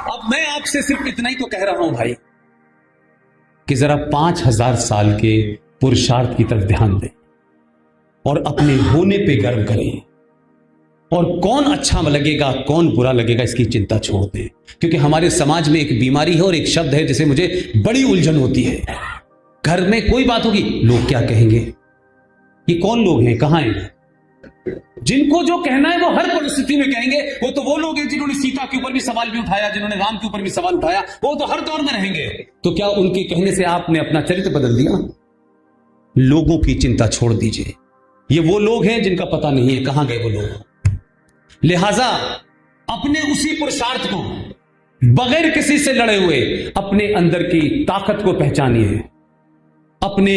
अब मैं आपसे सिर्फ इतना ही तो कह रहा हूं भाई कि जरा 5000 साल के पुरुषार्थ की तरफ ध्यान दें और अपने होने पे गर्व करें, और कौन अच्छा लगेगा कौन बुरा लगेगा इसकी चिंता छोड़ दें। क्योंकि हमारे समाज में एक बीमारी है और एक शब्द है जिसे मुझे बड़ी उलझन होती है। घर में कोई बात होगी, लोग क्या कहेंगे, ये कौन लोग हैं, कहां हैं? जिनको जो कहना है वो हर परिस्थिति में कहेंगे। वो तो वो लोग हैं जिन्होंने सीता के ऊपर भी सवाल भी उठाया, जिन्होंने राम के ऊपर भी सवाल उठाया, वो तो हर दौर में रहेंगे। तो क्या उनके कहने से आपने अपना चरित्र बदल दिया? लोगों की चिंता छोड़ दीजिए। ये वो लोग हैं जिनका पता नहीं है कहां गए वो लोग। लिहाजा अपने उसी पुरुषार्थ को बगैर किसी से लड़े हुए अपने अंदर की ताकत को पहचानिए, अपने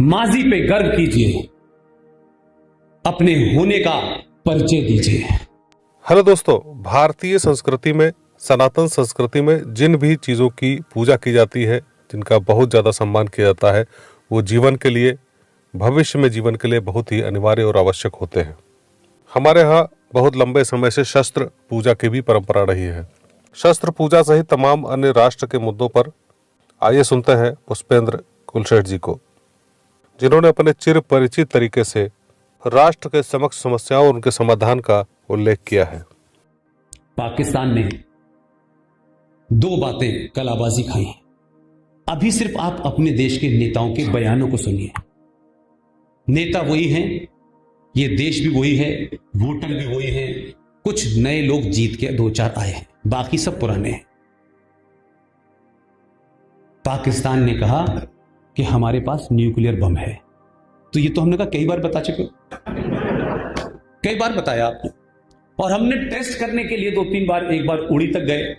माजी पे गर्व कीजिए, अपने होने का परिचय दीजिए। हेलो दोस्तों, भारतीय संस्कृति में, सनातन संस्कृति में जिन भी चीज़ों की पूजा की जाती है, जिनका बहुत ज़्यादा सम्मान किया जाता है, वो जीवन के लिए, भविष्य में जीवन के लिए बहुत ही अनिवार्य और आवश्यक होते हैं। हमारे यहाँ बहुत लंबे समय से शस्त्र पूजा की भी परंपरा रही है। शस्त्र पूजा सहित तमाम अन्य राष्ट्र के मुद्दों पर आइए सुनते हैं पुष्पेंद्र कुलशेठ जी को, जिन्होंने अपने चिर परिचित तरीके से राष्ट्र के समक्ष समस्याओं और उनके समाधान का उल्लेख किया है। पाकिस्तान ने दो बातें कलाबाजी खाई। अभी सिर्फ आप अपने देश के नेताओं के बयानों को सुनिए। नेता वही हैं, ये देश भी वही है, वोटर भी वही है, कुछ नए लोग जीत के 2-4 आए हैं, बाकी सब पुराने हैं। पाकिस्तान ने कहा कि हमारे पास न्यूक्लियर बम है। तो ये तो हमने कहा कई बार बता चुके, कई बार बताया आपने, और हमने टेस्ट करने के लिए 2-3 बार, एक बार उड़ी तक गए,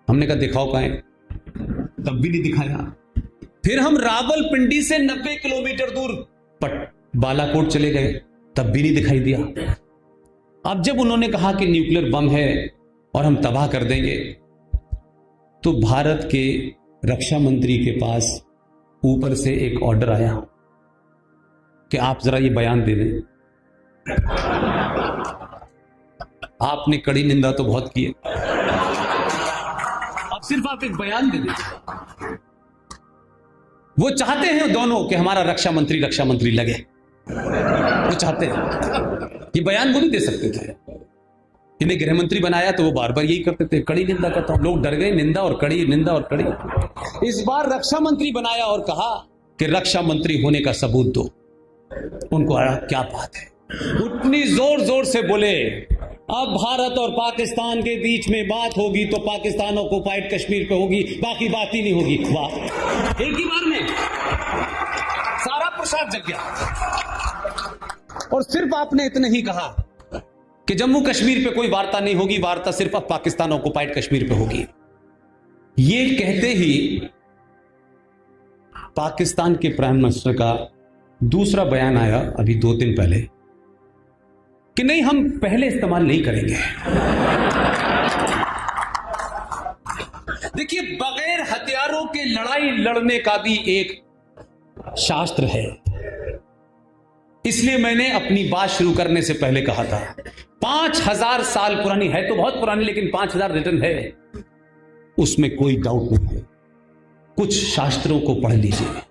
हमने कहा दिखाओ कहां है, तब भी नहीं दिखाया। फिर हम रावलपिंडी से 90 किलोमीटर दूर बालाकोट चले गए, तब भी नहीं दिखाई दिया। अब जब उन्होंने कहा कि न्यूक्लियर बम है और हम तबाह कर देंगे, तो भारत के रक्षा मंत्री के पास ऊपर से एक ऑर्डर आया कि आप जरा ये बयान दे दें। आपने कड़ी निंदा तो बहुत की है, अब सिर्फ आप एक बयान दे दें। वो चाहते हैं दोनों कि हमारा रक्षा मंत्री लगे, वो चाहते हैं। ये बयान वो भी दे सकते थे। इन्हें गृह मंत्री बनाया तो वो बार बार यही करते थे, कड़ी निंदा करता हूं। लोग डर गए, निंदा और कड़ी, निंदा और कड़ी। इस बार रक्षा मंत्री बनाया और कहा कि रक्षा मंत्री होने का सबूत दो। उनको आया क्या बात है, उतनी जोर जोर से बोले अब भारत और पाकिस्तान के बीच में बात होगी तो पाकिस्तान ऑक्युपाइड कश्मीर पे होगी, बाकी बात ही नहीं होगी। वाह, एक ही बार में सारा प्रसाद जग गया। और सिर्फ आपने इतने ही कहा कि जम्मू कश्मीर पे कोई वार्ता नहीं होगी, वार्ता सिर्फ अब पाकिस्तान ऑक्युपाइड कश्मीर पे होगी। ये कहते ही पाकिस्तान के प्राइम मिनिस्टर का दूसरा बयान आया अभी 2 दिन पहले कि नहीं, हम पहले इस्तेमाल नहीं करेंगे। देखिए, बगैर हथियारों के लड़ाई लड़ने का भी एक शास्त्र है। इसलिए मैंने अपनी बात शुरू करने से पहले कहा था 5000 साल पुरानी है, तो बहुत पुरानी, लेकिन 5000 रिटर्न है, उसमें कोई डाउट नहीं है। कुछ शास्त्रों को पढ़ लीजिए,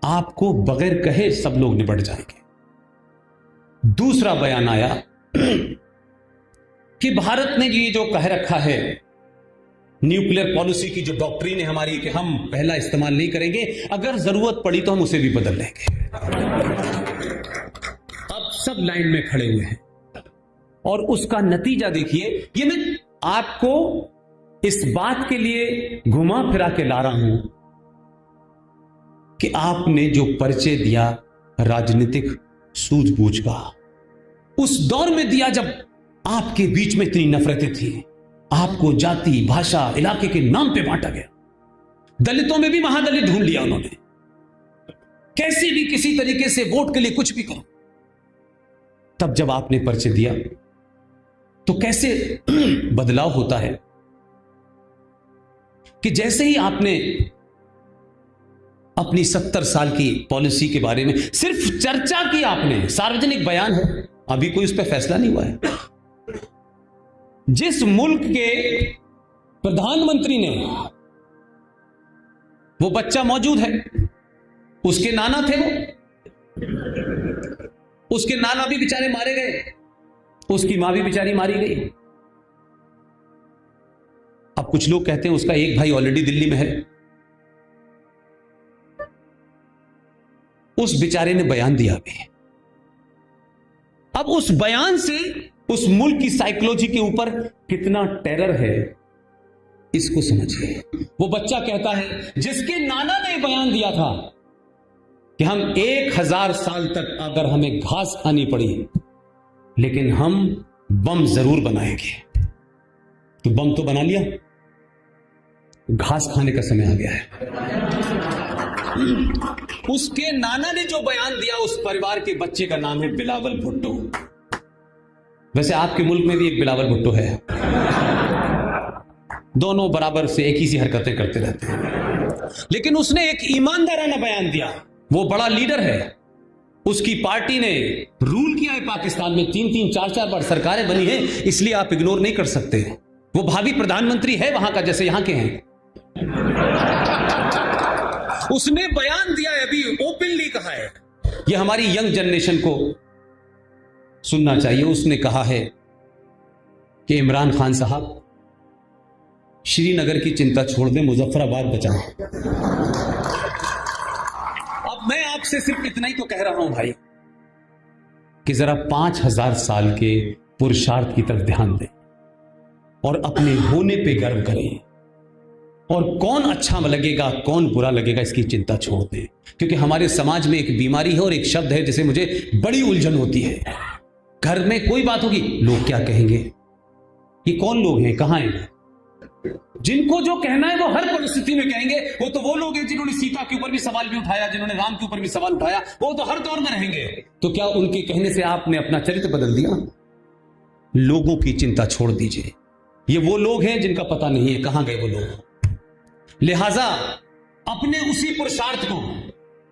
आपको बगैर कहे सब लोग निपट जाएंगे। दूसरा बयान आया कि भारत ने ये जो कह रखा है, न्यूक्लियर पॉलिसी की जो डॉक्ट्रिन है हमारी कि हम पहला इस्तेमाल नहीं करेंगे, अगर जरूरत पड़ी तो हम उसे भी बदल लेंगे। अब सब लाइन में खड़े हुए हैं और उसका नतीजा देखिए। ये मैं आपको इस बात के लिए घुमा फिरा के ला रहा हूं कि आपने जो परिचय दिया राजनीतिक सूझबूझ का, उस दौर में दिया जब आपके बीच में इतनी नफरतें थी, आपको जाति, भाषा, इलाके के नाम पे बांटा गया। दलितों में भी महादलित ढूंढ लिया उन्होंने, कैसे भी किसी तरीके से वोट के लिए कुछ भी करो। तब जब आपने परिचय दिया तो कैसे बदलाव होता है कि जैसे ही आपने अपनी 70 साल की पॉलिसी के बारे में सिर्फ चर्चा की, आपने सार्वजनिक बयान है, अभी कोई उस पर फैसला नहीं हुआ है। जिस मुल्क के प्रधानमंत्री ने, वो बच्चा मौजूद है, उसके नाना थे, वो उसके नाना भी बेचारे मारे गए, उसकी मां भी बेचारी मारी गई। अब कुछ लोग कहते हैं उसका एक भाई ऑलरेडी दिल्ली में है। उस बेचारे ने बयान दिया भी। अब उस बयान से उस मुल्क की साइकोलॉजी के ऊपर कितना टेरर है, इसको समझिए। वो बच्चा कहता है जिसके नाना ने बयान दिया था कि हम 1000 साल तक अगर हमें घास खानी पड़ी लेकिन हम बम जरूर बनाएंगे, तो बम तो बना लिया, घास खाने का समय आ गया है। उसके नाना ने जो बयान दिया, उस परिवार के बच्चे का नाम है बिलावल भुट्टो। वैसे आपके मुल्क में भी एक बिलावल भुट्टो है, दोनों बराबर से एक ही सी हरकतें करते रहते हैं, लेकिन उसने एक ईमानदाराना बयान दिया। वो बड़ा लीडर है, उसकी पार्टी ने रूल किया है पाकिस्तान में, 3-3, 4-4 बार सरकारें बनी है, इसलिए आप इग्नोर नहीं कर सकते। वो भावी प्रधानमंत्री है वहां का, जैसे यहां के हैं। उसने बयान दिया है, अभी ओपनली कहा है, ये हमारी यंग जनरेशन को सुनना चाहिए। उसने कहा है कि इमरान खान साहब श्रीनगर की चिंता छोड़ दें, मुजफ्फराबाद बचाएं। अब मैं आपसे सिर्फ इतना ही तो कह रहा हूं भाई कि जरा 5000 साल के पुरुषार्थ की तरफ ध्यान दें और अपने होने पे गर्व करें, और कौन अच्छा लगेगा कौन बुरा लगेगा इसकी चिंता छोड़ दें। क्योंकि हमारे समाज में एक बीमारी है और एक शब्द है जिसे मुझे बड़ी उलझन होती है। घर में कोई बात होगी, लोग क्या कहेंगे, ये कौन लोग हैं, कहां हैं? जिनको जो कहना है वो हर परिस्थिति में कहेंगे। वो तो वो लोग हैं जिन्होंने सीता के ऊपर भी सवाल भी उठाया, जिन्होंने राम के ऊपर भी सवाल उठाया, वो तो हर दौर में रहेंगे। तो क्या उनके कहने से आपने अपना चरित्र बदल दिया? लोगों की चिंता छोड़ दीजिए। ये वो लोग हैं जिनका पता नहीं है कहां गए वो लोग। लिहाजा अपने उसी पुरुषार्थ को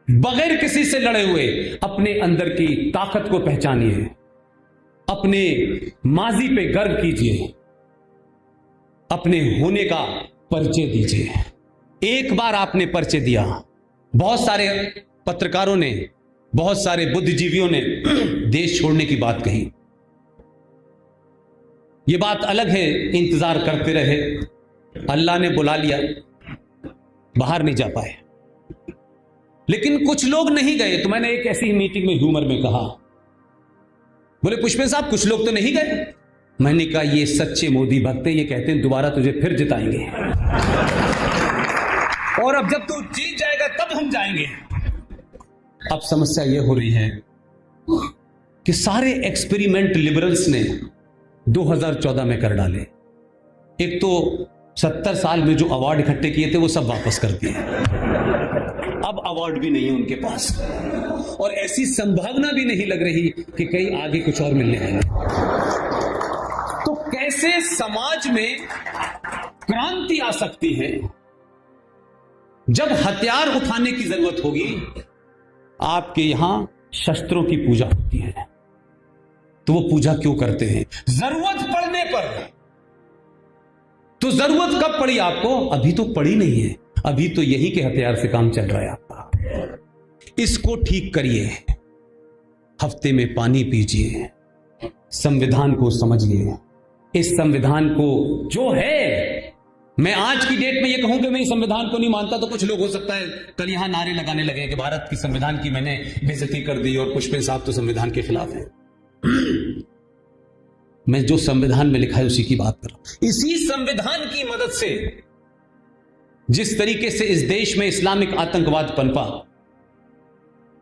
बगैर किसी से लड़े हुए अपने अंदर की ताकत को पहचानिए, अपने माजी पे गर्व कीजिए, अपने होने का परिचय दीजिए। एक बार आपने परिचय दिया, बहुत सारे पत्रकारों ने, बहुत सारे बुद्धिजीवियों ने देश छोड़ने की बात कही। यह बात अलग है, इंतजार करते रहे, अल्लाह ने बुला लिया, बाहर नहीं जा पाए। लेकिन कुछ लोग नहीं गए। तो मैंने एक ऐसी मीटिंग में ह्यूमर में कहा, बोले पुष्पेंद्र साहब कुछ लोग तो नहीं गए। मैंने कहा ये सच्चे मोदी भक्त हैं, ये कहते हैं दोबारा तुझे फिर जिताएंगे, और अब जब तू जीत जाएगा तब हम जाएंगे। अब समस्या यह हो रही है कि सारे एक्सपेरिमेंट लिबरल्स ने 2014 में कर डाले। एक तो 70 साल में जो अवार्ड इकट्ठे किए थे वो सब वापस कर दिए, अब अवार्ड भी नहीं है उनके पास, और ऐसी संभावना भी नहीं लग रही कि कहीं आगे कुछ और मिलने वाला। तो कैसे समाज में क्रांति आ सकती है? जब हथियार उठाने की जरूरत होगी। आपके यहां शस्त्रों की पूजा होती है, तो वो पूजा क्यों करते हैं? जरूरत पड़ने पर। तो जरूरत कब पड़ी आपको? अभी तो पड़ी नहीं है, अभी तो यही के हथियार से काम चल रहा है आपका। इसको ठीक करिए, हफ्ते में पानी पीजिए, संविधान को समझिए। इस संविधान को जो है, मैं आज की डेट में ये कहूं कि मैं इस संविधान को नहीं मानता, तो कुछ लोग हो सकता है कल यहां नारे लगाने लगे कि भारत की संविधान की मैंने बेइज्जती कर दी और पुष्पेंद्र साहब तो संविधान के खिलाफ है। मैं जो संविधान में लिखा है उसी की बात कर रहा हूं। इसी संविधान की मदद से जिस तरीके से इस देश में इस्लामिक आतंकवाद पनपा,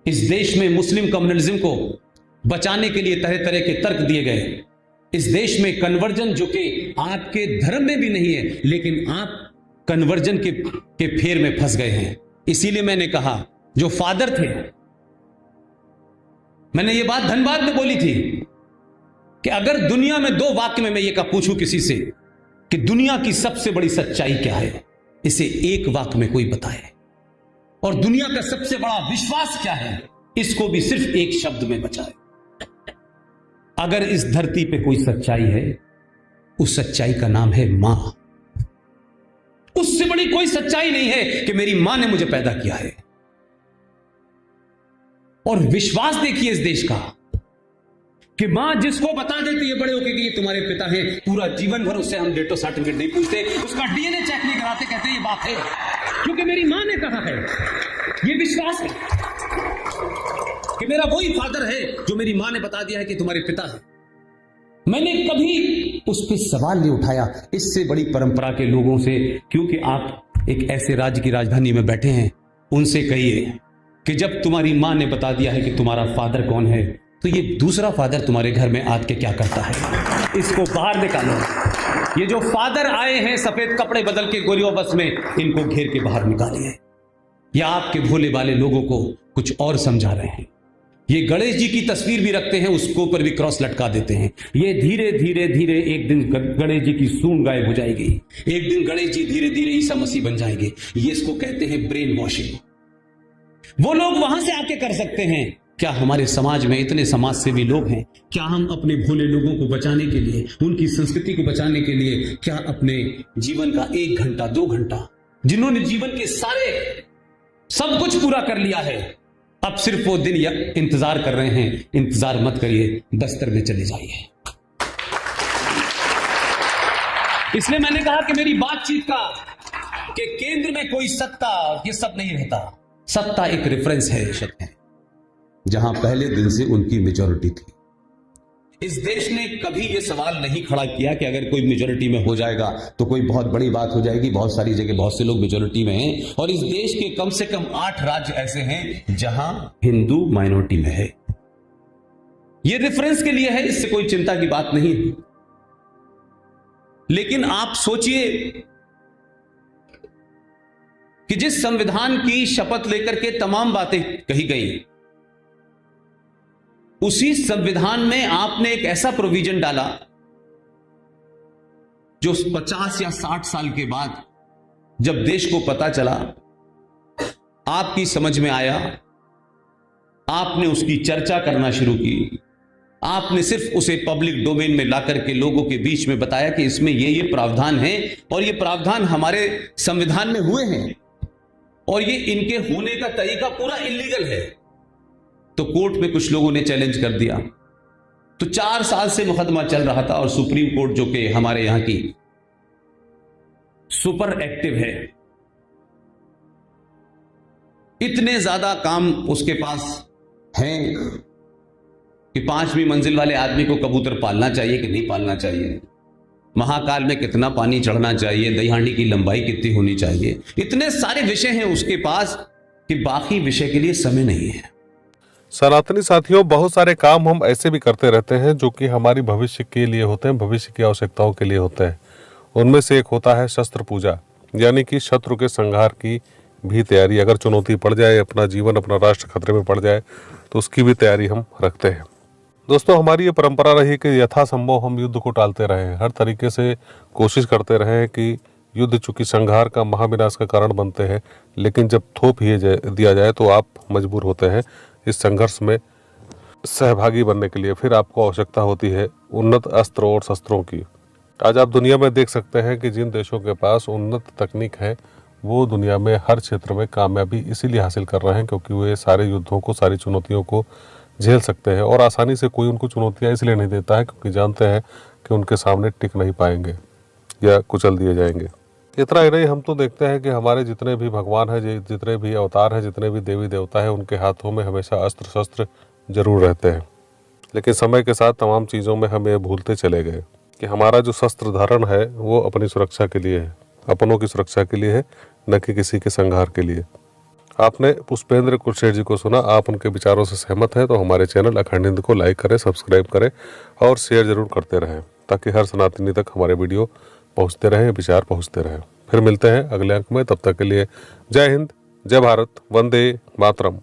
इस देश में मुस्लिम कम्युनलिज्म को बचाने के लिए तरह तरह के तर्क दिए गए, इस देश में कन्वर्जन जो कि आपके धर्म में भी नहीं है, लेकिन आप कन्वर्जन के फेर में फंस गए हैं। इसीलिए मैंने कहा, जो फादर थे, मैंने ये बात धनबाद में बोली थी कि अगर दुनिया में 2 वाक्य में मैं ये पूछूं किसी से कि दुनिया की सबसे बड़ी सच्चाई क्या है, इसे एक वाक्य में कोई बताए, और दुनिया का सबसे बड़ा विश्वास क्या है, इसको भी सिर्फ एक शब्द में बचाए। अगर इस धरती पे कोई सच्चाई है, उस सच्चाई का नाम है मां। उससे बड़ी कोई सच्चाई नहीं है कि मेरी मां ने मुझे पैदा किया है। और विश्वास देखिए इस देश का कि मां जिसको बता देती है बड़े होकर कि ये तुम्हारे पिता हैं, पूरा जीवन भर उससे हम डेट ऑफ सर्टिफिकेट नहीं पूछते, उसका डीएनए चेक नहीं कराते, कहते ये बात है क्योंकि मेरी मां ने कहा है। ये विश्वास है कि मेरा वही फादर है जो मेरी मां ने बता दिया है कि तुम्हारे पिता है। मैंने कभी उस पर सवाल नहीं उठाया इससे बड़ी परंपरा के लोगों से, क्योंकि आप एक ऐसे राज्य की राजधानी में बैठे हैं। उनसे कहिए कि जब तुम्हारी मां ने बता दिया है कि तुम्हारा फादर कौन है, तो ये दूसरा फादर तुम्हारे घर में आके क्या करता है, इसको बाहर निकालो। ये जो फादर आए हैं सफेद कपड़े बदल के गोलियों बस में, इनको घेर के बाहर निकालिए। या आपके भोले वाले लोगों को कुछ और समझा रहे हैं। ये गणेश जी की तस्वीर भी रखते हैं, उसके ऊपर भी क्रॉस लटका देते हैं। ये धीरे धीरे धीरे एक दिन गणेश जी की सूंड गायब हो जाएगी, एक दिन गणेश जी धीरे धीरे ईसा मसीह बन जाएंगे। ये इसको कहते हैं ब्रेन वॉशिंग। वो लोग वहां से आके कर सकते हैं। क्या हमारे समाज में इतने समाज सेवी लोग हैं? क्या हम अपने भोले लोगों को बचाने के लिए, उनकी संस्कृति को बचाने के लिए, क्या अपने जीवन का 1 घंटा 2 घंटा, जिन्होंने जीवन के सारे सब कुछ पूरा कर लिया है, अब सिर्फ वो दिन इंतजार कर रहे हैं? इंतजार मत करिए, बस्तर में चले जाइए। इसलिए मैंने कहा कि मेरी बातचीत का कि केंद्र में कोई सत्ता, ये सब नहीं रहता। सत्ता एक रेफरेंस है, जहां पहले दिन से उनकी मेजॉरिटी थी। इस देश ने कभी यह सवाल नहीं खड़ा किया कि अगर कोई मेजॉरिटी में हो जाएगा तो कोई बहुत बड़ी बात हो जाएगी। बहुत सारी जगह बहुत से लोग मेजॉरिटी में हैं, और इस देश के कम से कम 8 राज्य ऐसे हैं जहां हिंदू माइनॉरिटी में है। यह रेफरेंस के लिए है, इससे कोई चिंता की बात नहीं। लेकिन आप सोचिए कि जिस संविधान की शपथ लेकर के तमाम बातें कही गई, उसी संविधान में आपने एक ऐसा प्रोविजन डाला जो 50 या 60 साल के बाद जब देश को पता चला, आपकी समझ में आया, आपने उसकी चर्चा करना शुरू की, आपने सिर्फ उसे पब्लिक डोमेन में लाकर के लोगों के बीच में बताया कि इसमें ये प्रावधान हैं और ये प्रावधान हमारे संविधान में हुए हैं और ये इनके होने का तरीका पूरा इलीगल है। तो कोर्ट में कुछ लोगों ने चैलेंज कर दिया। तो 4 साल से मुकदमा चल रहा था और सुप्रीम कोर्ट, जो कि हमारे यहां की सुपर एक्टिव है, इतने ज्यादा काम उसके पास हैं कि 5वीं मंजिल वाले आदमी को कबूतर पालना चाहिए कि नहीं पालना चाहिए, महाकाल में कितना पानी चढ़ना चाहिए, दही हांडी की लंबाई कितनी होनी चाहिए, इतने सारे विषय हैं उसके पास कि बाकी विषय के लिए समय नहीं है। सनातनी साथियों, बहुत सारे काम हम ऐसे भी करते रहते हैं जो कि हमारी भविष्य के लिए होते हैं, भविष्य की आवश्यकताओं के लिए होते हैं। उनमें से एक होता है शस्त्र पूजा, यानी कि शत्रु के संहार की भी तैयारी। अगर चुनौती पड़ जाए, अपना जीवन, अपना राष्ट्र खतरे में पड़ जाए, तो उसकी भी तैयारी हम रखते हैं। दोस्तों, हमारी ये परंपरा रही कि यथासंभव हम युद्ध को टालते रहें, हर तरीके से कोशिश करते रहें कि युद्ध चूंकि संहार का, महाविनाश का कारण बनते हैं, लेकिन जब थोप ही दिया जाए तो आप मजबूर होते हैं इस संघर्ष में सहभागी बनने के लिए। फिर आपको आवश्यकता होती है उन्नत अस्त्र और शस्त्रों की। आज आप दुनिया में देख सकते हैं कि जिन देशों के पास उन्नत तकनीक है, वो दुनिया में हर क्षेत्र में कामयाबी इसीलिए हासिल कर रहे हैं क्योंकि वे सारे युद्धों को, सारी चुनौतियों को झेल सकते हैं। और आसानी से कोई उनको चुनौतियाँ इसलिए नहीं देता है क्योंकि जानते हैं कि उनके सामने टिक नहीं पाएंगे या कुचल दिए जाएंगे। इतना ही नहीं, हम तो देखते हैं कि हमारे जितने भी भगवान हैं, जितने भी अवतार हैं, जितने भी देवी देवता हैं, उनके हाथों में हमेशा अस्त्र शस्त्र जरूर रहते हैं। लेकिन समय के साथ तमाम चीज़ों में हम ये भूलते चले गए कि हमारा जो शस्त्र धारण है वो अपनी सुरक्षा के लिए है, अपनों की सुरक्षा के लिए है, न कि किसी के संहार के लिए। आपने पुष्पेंद्र कुलशेठ जी को सुना। आप उनके विचारों से सहमत हैं तो हमारे चैनल अखंड हिंद को लाइक करें, सब्सक्राइब करें और शेयर जरूर करते रहें, ताकि हर सनातनी तक हमारे वीडियो पहुंचते रहें, विचार पहुंचते रहें। फिर मिलते हैं अगले अंक में, तब तक के लिए जय हिंद, जय भारत, वंदे मातरम।